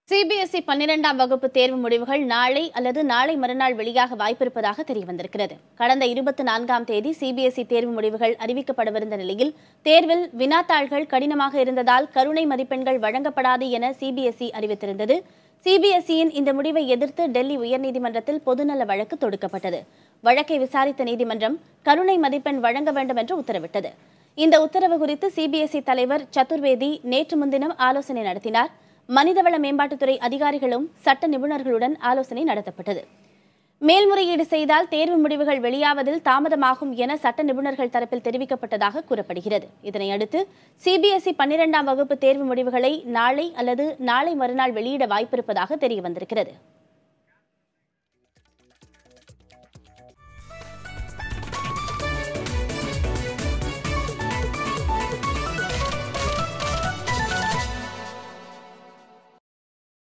CBSE 12ஆம் வகுப்பு தேர்வு முடிவுகள் நாளை அல்லது நாளை மறுநாள் வெளியாக வாய்ப்பிருப்பதாக தெரியவந்திருக்கிறது. கடந்த 24ஆம் தேதி சிபிஎஸ்இ தேர்வு முடிவுகள் அறிவிக்கப்படவிருந்த நிலையில் தேர்வில் வினாத்தாள்கள் கடினமாக இருந்ததால் கருணை மதிப்பெண்கள் வழங்கப்படாது என சிபிஎஸ்இ அறிவித்திருந்தது. சிபிஎஸ்இயின் இந்த முடிவை எதிர்த்து டெல்லி உயர்நீதிமன்றத்தில் பொதுநல வழக்கு தொடுக்கப்பட்டது. வழக்கை விசாரித்த நீதிமன்றம் கருணை மதிப்பெண் வழங்க வேண்டும் என்று உத்தரவிட்டது. இந்த உத்தரவு குறித்து சிபிஎஸ்இ தலைவர் சதுர்வேதி நேற்று முன்தினம் ஆலோசனை நடத்தினார். மனிதவள மேம்பாட்டுத்துறை அதிகாரிகளும் சட்ட நிபுணர்களுடன் ஆலோசனை நடத்தப்பட்டது. மேல்முறையீடு செய்தால் தேர்வு முடிவுகள் வெளியாவதில் தாமதமாகும் என சட்ட நிபுணர்கள் தரப்பில் தெரிவிக்கப்பட்டதாக கூறப்படுகிறது. இதனையடுத்து சிபிஎஸ்இ 12ஆம் வகுப்பு தேர்வு முடிவுகளை நாளை அல்லது நாளை மறுநாள் வெளியிட வாய்ப்பிருப்பதாக தெரியவந்திருக்கிறது.